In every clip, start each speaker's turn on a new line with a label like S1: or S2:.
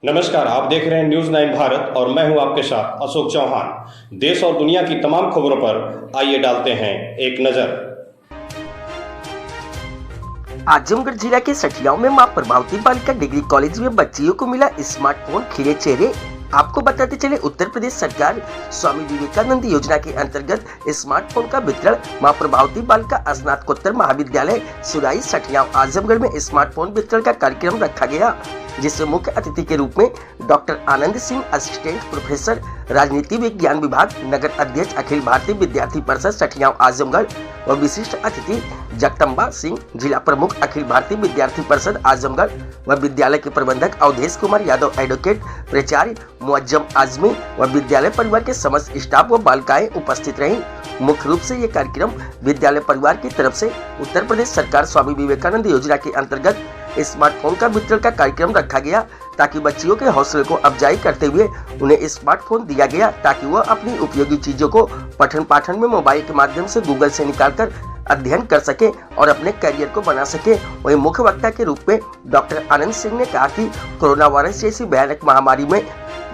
S1: नमस्कार, आप देख रहे हैं न्यूज़ 9 भारत और मैं हूं आपके साथ अशोक चौहान। देश और दुनिया की तमाम खबरों पर आइए डालते हैं एक नजर।
S2: आजमगढ़ जिला के सठियाओं में मां प्रभावती बालिका डिग्री कॉलेज में बच्चियों को मिला स्मार्टफोन, खिले चेहरे। आपको बताते चले, उत्तर प्रदेश सरकार स्वामी विवेकानंद योजना के अंतर्गत स्मार्टफोन का वितरण मां प्रभावती बालिका स्नातकोत्तर महाविद्यालय सुराई सठियाओं आजमगढ़ में स्मार्टफोन वितरण का कार्यक्रम रखा गया, जिसमें मुख्य अतिथि के रूप में doctor Anand Singh, assistant professor राजनीति विज्ञान विभाग, नगर अध्यक्ष अखिल भारतीय विद्यार्थी परिषद सठियाओं आजमगढ़ व विशिष्ट अतिथि जगदम्बा सिंह, जिला प्रमुख अखिल भारतीय विद्यार्थी परिषद आजमगढ़ व विद्यालय के प्रबंधक अवधेश कुमार यादव, एडवोकेट प्राचार्य मुअज्जम आजमी व विद्यालय परिवार के समस्त स्टाफ व बालिकाएं उपस्थित रहीं। मुख्य रूप से ये कार्यक्रम विद्यालय परिवार की तरफ से उत्तर प्रदेश सरकार स्वामी विवेकानंद योजना के अंतर्गत स्मार्टफोन का वितरण का कार्यक्रम रखा गया, ताकि बच्चियों के हौसले को अफजाई करते हुए उन्हें स्मार्टफोन दिया गया, ताकि वह अपनी उपयोगी चीजों को पठन पाठन में मोबाइल के माध्यम से गूगल से निकालकर अध्ययन कर सके और अपने करियर को बना सके। वहीं मुख्य वक्ता के रूप में डॉक्टर आनंद सिंह ने कहा कि कोरोना वायरस जैसी भयानक महामारी में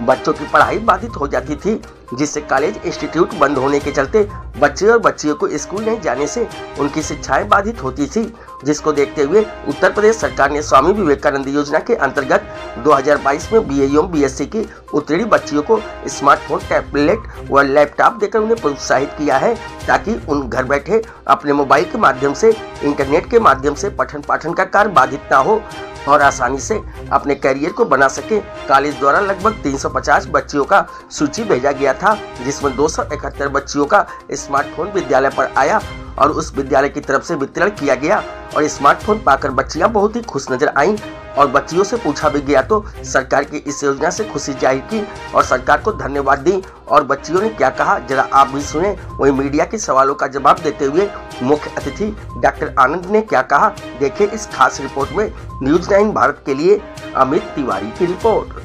S2: बच्चों की पढ़ाई बाधित हो जाती थी, जिससे कॉलेज इंस्टीट्यूट बंद होने के चलते बच्चे और बच्चियों को स्कूल नहीं जाने से उनकी शिक्षाएं बाधित होती थी, जिसको देखते हुए उत्तर प्रदेश सरकार ने स्वामी विवेकानंद योजना के अंतर्गत 2022 में बीए एवं बीएससी की उत्तीर्ण बच्चियों को स्मार्टफोन, टैबलेट व लैपटॉप देकर उन्हें प्रोत्साहित किया है, ताकि उन घर बैठे अपने मोबाइल के माध्यम से, इंटरनेट के माध्यम से पठन पाठन का कार्य बाधित न हो और आसानी से अपने करियर को बना सके। कॉलेज द्वारा लगभग 350 बच्चियों का सूची भेजा गया था, जिसमें 271 बच्चियों का स्मार्टफोन विद्यालय पर आया और उस विद्यालय की तरफ से वितरण किया गया और स्मार्टफोन पाकर बच्चियां बहुत ही खुश नजर आईं और बच्चियों से पूछा भी गया तो सरकार की इस योजना से खुशी जाहिर की और सरकार को धन्यवाद दी। और बच्चियों ने क्या कहा, जरा आप भी सुने। वहीं मीडिया के सवालों का जवाब देते हुए मुख्य अतिथि डॉक्टर आनंद ने क्या कहा, देखिए इस खास रिपोर्ट में। न्यूज़ 9 भारत के लिए अमित तिवारी की रिपोर्ट।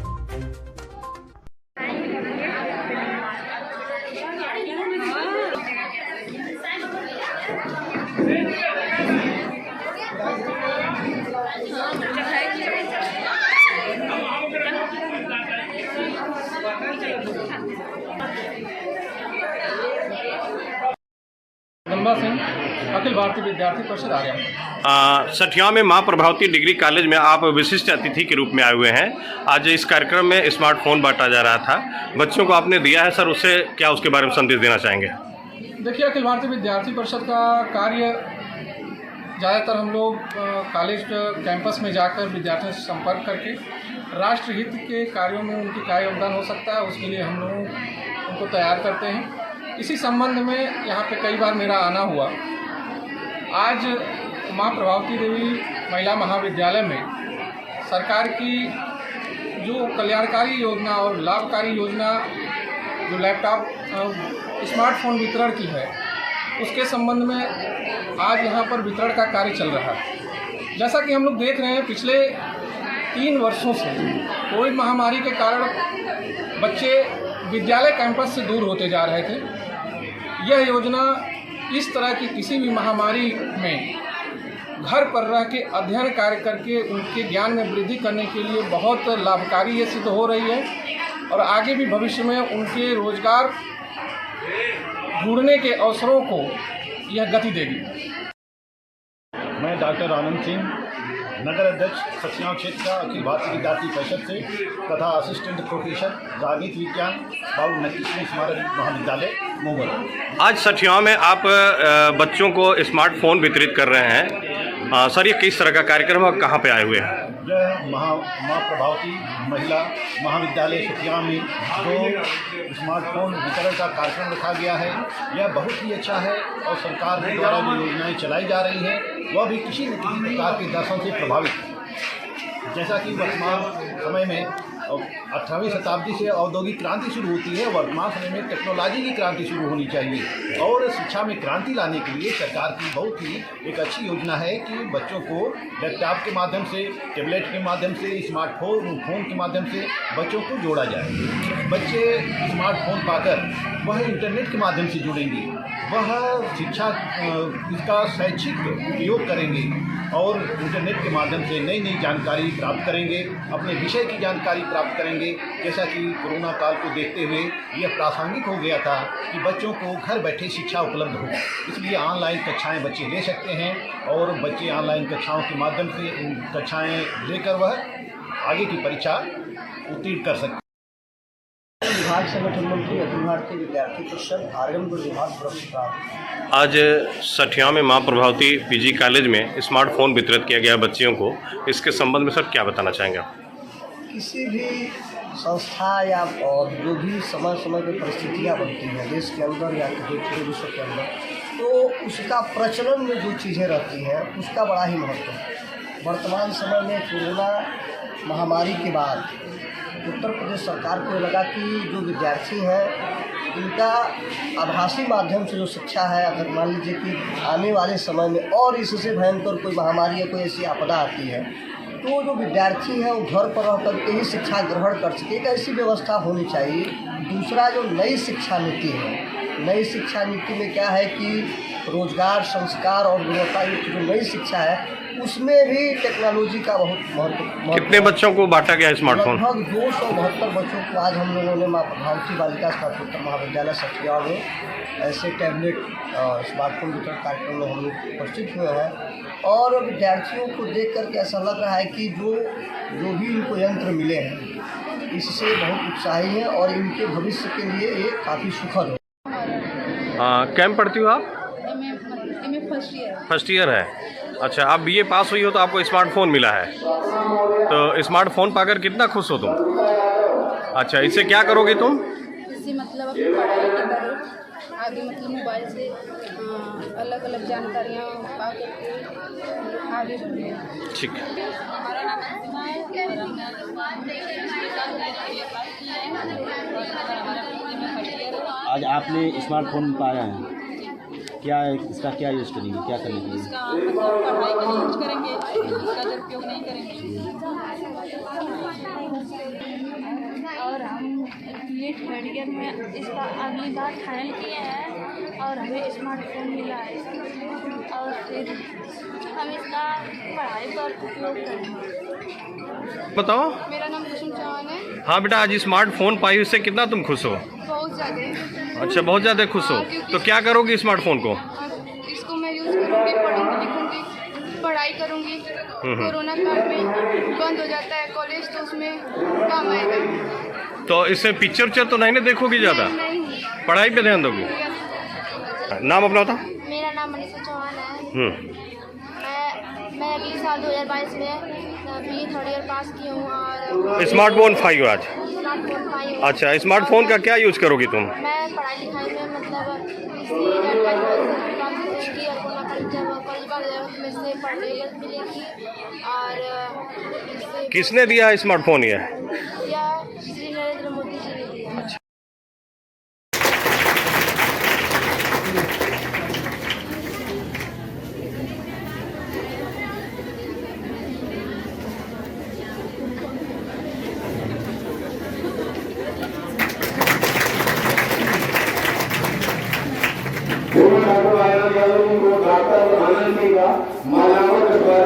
S3: जगदम्बा सिंह, अखिल भारतीय विद्यार्थी परिषद आर्या।
S1: सठियाओं में मां प्रभावती डिग्री कॉलेज में आप विशिष्ट अतिथि के रूप में आए हुए हैं। आज इस कार्यक्रम में स्मार्टफोन बांटा जा रहा था, बच्चों को आपने दिया है सर, उससे क्या उसके बारे में संदेश देना चाहेंगे?
S3: देखिए, अखिल भारतीय विद्यार्थी परिषद का कार्य ज़्यादातर हम लोग कॉलेज कैंपस में जाकर विद्यार्थियों से संपर्क करके राष्ट्रहित के कार्यों में उनकी क्या योगदान हो सकता है, उसके लिए हम लोग उनको तैयार करते हैं। इसी संबंध में यहाँ पे कई बार मेरा आना हुआ। आज मां प्रभावती देवी महिला महाविद्यालय में सरकार की जो कल्याणकारी योजना और लाभकारी योजना जो लैपटॉप स्मार्टफोन वितरण की है, उसके संबंध में आज यहाँ पर वितरण का कार्य चल रहा है। जैसा कि हम लोग देख रहे हैं, पिछले 3 वर्षों से कोविड महामारी के कारण बच्चे विद्यालय कैंपस से दूर होते जा रहे थे। यह योजना इस तरह की किसी भी महामारी में घर पर रह के अध्ययन कार्य करके उनके ज्ञान में वृद्धि करने के लिए बहुत लाभकारी ये सिद्ध हो रही है और आगे भी भविष्य में उनके रोजगार ढूंढने के अवसरों को यह गति देगी।
S4: मैं डॉक्टर आनंद सिंह, नगर अध्यक्ष सठियाओं क्षेत्र का अखिल भारतीय विद्यार्थी परिषद से तथा असिस्टेंट प्रोफेसर राजनीति विज्ञान बाबू नक्की स्मारक महाविद्यालय मोगल।
S1: आज सठियाओं में आप बच्चों को स्मार्टफोन वितरित कर रहे हैं। सर, ये किस तरह का कार्यक्रम है, कहाँ पे आए हुए हैं?
S4: यह मां प्रभावती महिला महाविद्यालय सठियाओं में जो स्मार्टफोन वितरण का कार्यक्रम रखा गया है, यह बहुत ही अच्छा है और सरकार के द्वारा जो योजनाएं चलाई जा रही हैं वह भी किसी न किसी प्रकार के दर्शन से प्रभावित है। जैसा कि वर्तमान समय में 18वीं शताब्दी से औद्योगिक क्रांति शुरू होती है, वर्तमान समय में टेक्नोलॉजी की क्रांति शुरू होनी चाहिए और शिक्षा में क्रांति लाने के लिए सरकार की बहुत ही एक अच्छी योजना है कि बच्चों को लैपटॉप के माध्यम से, टैबलेट के माध्यम से, स्मार्टफोन के माध्यम से बच्चों को जोड़ा जाए। बच्चे स्मार्टफोन पाकर वह इंटरनेट के माध्यम से जुड़ेंगे, वह शिक्षा इसका शैक्षिक उपयोग करेंगे और इंटरनेट के माध्यम से नई नई जानकारी प्राप्त करेंगे, अपने विषय की जानकारी प्राप्त करेंगे। जैसा कि कोरोना काल को देखते हुए यह प्रासंगिक हो गया था कि बच्चों को घर बैठे शिक्षा उपलब्ध हो, इसलिए ऑनलाइन कक्षाएं बच्चे ले सकते हैं और बच्चे ऑनलाइन कक्षाओं के माध्यम से कक्षाएं लेकर वह आगे की परीक्षा उत्तीर्ण कर सकते हैं।
S5: विभाग संगठन मंत्री अखिल भारतीय विद्यार्थी परिषद आर्यमगढ़ विभाग पुरस्कार।
S1: आज सठिया में मां प्रभावती पीजी कॉलेज में स्मार्टफोन वितरित किया गया बच्चियों को। इसके संबंध में सर क्या बताना चाहेंगे आप?
S5: किसी भी संस्था या और जो भी समय समय पर परिस्थितियाँ बनती हैं देश के अंदर या पूरे विश्व के अंदर, तो उसका प्रचलन में जो चीज़ें रहती हैं उसका बड़ा ही महत्व है। वर्तमान समय में कोरोना महामारी के बाद उत्तर प्रदेश सरकार को लगा कि जो विद्यार्थी हैं इनका आभासी माध्यम से जो शिक्षा है, अगर मान लीजिए कि आने वाले समय में और इससे भयंकर कोई महामारी या कोई ऐसी आपदा आती है तो जो विद्यार्थी है वो घर पर रह कर के ही शिक्षा ग्रहण कर सके, एक ऐसी व्यवस्था होनी चाहिए। दूसरा जो नई शिक्षा नीति है, नई शिक्षा नीति में क्या है कि रोजगार, संस्कार और गुणवत्तायुक्त जो नई शिक्षा है उसमें भी टेक्नोलॉजी का बहुत महत्व।
S1: कितने बच्चों को बांटा गया स्मार्टफोन?
S5: लगभग 272 बच्चों को आज हम लोगों ने मां प्रभावती बालिका स्नातकोत्तर महाविद्यालय सठिया में ऐसे टैबलेट स्मार्टफोन वितरण कार्यक्रम में हम लोग उपस्थित हुए हैं। और विद्यार्थियों को देख करके ऐसा लग रहा है कि जो भी इनको यंत्र मिले हैं इससे बहुत उत्साही है और इनके भविष्य के लिए ये काफ़ी सुखद है।
S1: कैम पढ़ती हो आप? फर्स्ट ईयर है। अच्छा, आप बीए पास हुई हो तो आपको स्मार्टफोन मिला है, तो स्मार्टफोन पाकर कितना खुश हो तुम? अच्छा, इससे क्या करोगे तुम?
S6: इससे मतलब अपनी पढ़ाई के तरह आगे मतलब मोबाइल से अलग अलग जानकारियाँ पा करके आगे बढ़ेंगे।
S1: ठीक है।
S6: हमारा नाम
S7: आज आपने स्मार्टफोन पाया है, क्या इसका क्या यूज़ करेंगे, क्या करने के लिए?
S6: इसका मतलब पढ़ाई के लिए यूज करेंगे, इसका दुरुपयोग नहीं करेंगे।
S8: और हम नीट थर्ड ईयर में इसका अगली बार फाइनल किए हैं और हमें स्मार्टफोन मिला है और फिर हम इसका पढ़ाई पर उपयोग करेंगे।
S1: बताओ।
S6: मेरा नाम कुसुम चौहान है।
S1: हाँ बेटा, आज स्मार्टफोन पाई, इससे कितना तुम खुश हो?
S6: बहुत ज़्यादा।
S1: अच्छा, बहुत ज़्यादा खुश हो। तो क्या करोगी स्मार्टफोन को?
S6: इसको मैं यूज़ करूँगी, पढ़ूँगी, लिखूँगी, पढ़ाई करूँगी। कोरोना काल में बंद हो जाता है कॉलेज तो उसमें काम आएगा।
S1: तो इससे पिक्चर तो नहीं ना देखोगी ज़्यादा?
S6: नहीं,
S1: पढ़ाई पे ध्यान दोगी? नाम अपना बता।
S8: मेरा नाम मनीषा चौहान है। मैं अगले साल 2022 में बी थर्ड ईयर पास की हूँ और
S1: स्मार्टफोन पाई हो आज?
S8: स्मार्टफोन पाई हूँ।
S1: अच्छा, स्मार्टफोन का क्या यूज़ करोगी तुम?
S8: मैं पढ़ाई लिखाई में मतलब इसी नेट का काम करूँगी और कोरोना काल जब कॉलेज बार में से पढ़ने मिलेगी और इससे
S1: किसने दिया स्मार्टफोन ये?
S8: या श्री नरेंद्र मोदी जी ने दिया।
S9: डॉक्टर आनंद जी का माल्यार्पण का स्वागत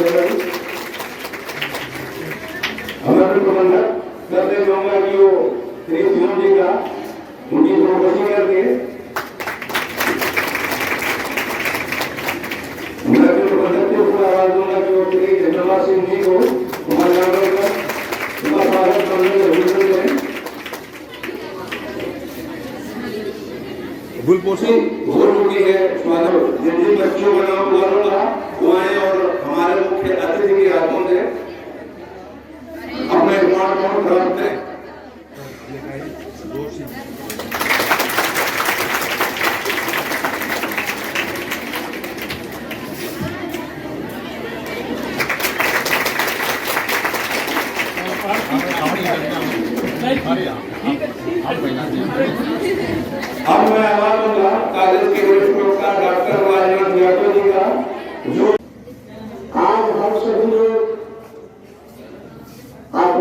S9: करें। हमारे प्रबंधक करते जाऊंगा कि वो श्री शिवम जी का उनकी प्रोफेसिंग करके मैं प्रबंधक को आवाज दूंगा कि वो श्री जगन्नाथ सिंह जी को हमारे स्वागत करने में अभिनंदन करें। गुलपोषी हो चुकी है स्वागत। जिन जिन बच्चों का नाम बुलाऊंगा वो आए और हमारे मुख्य अतिथि के हाथों से अपने स्मार्टफोन खरीदते हैं। अब मैं आवाज दूंगा कॉलेज के वरिष्ठ डॉक्टर राजेंद्र यादव जी का जो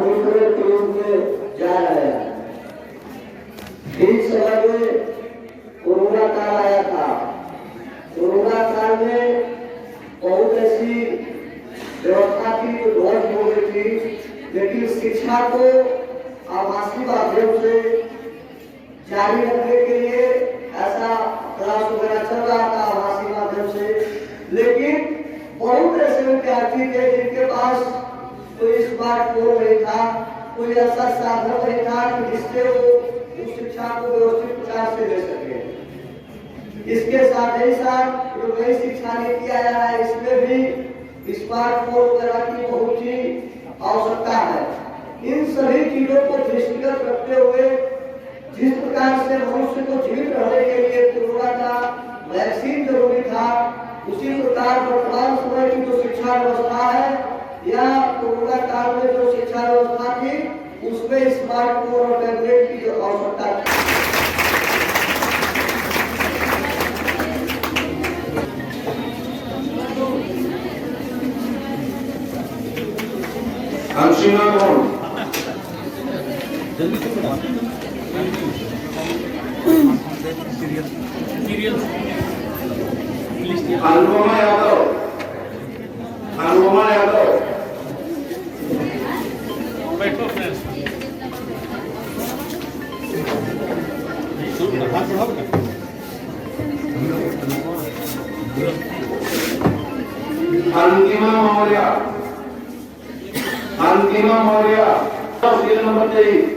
S9: दूसरे पेज में जा रहे हैं। ठीक समय में कोरोना काल आया था। कोरोना काल में बहुत ऐसी व्यवस्था थी जो ध्वस्त हो गई थी, लेकिन शिक्षा को आभासी माध्यम से जारी रखने के लिए ऐसा प्रयास वगैरह चल रहा था आभासी माध्यम से, लेकिन बहुत ऐसे विद्यार्थी थे जिनके पास कोई स्मार्टफोन नहीं था, कोई ऐसा साधन नहीं था कि जिससे वो उस शिक्षा को व्यवस्थित प्रकार से ले सके। इसके साथ ही साथ जो नई शिक्षा नीति आया है, इसमें भी स्मार्टफोन वगैरह की बहुत ही आवश्यकता है। इन सभी चीजों को दृष्टिगत रखते हुए जिस प्रकार से मनुष्य को जीवित रहने के लिए कोरोना का वैक्सीन जरूरी था, उसी प्रकार वर्तमान समय की जो शिक्षा व्यवस्था है या कोरोना काल में जो शिक्षा व्यवस्था थी उसमें स्मार्टफोन और टैबलेट की जो आवश्यकता थी। अनुपमा यादव, अनुपमा यादव, अंतिमा मौर्य, अंतिमा मौर्य, सीरियल नंबर 23।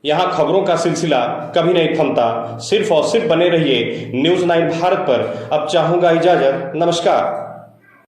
S1: यहाँ खबरों का सिलसिला कभी नहीं थमता। सिर्फ और सिर्फ बने रहिए न्यूज़ 9 भारत पर। अब चाहूंगा इजाजत। नमस्कार।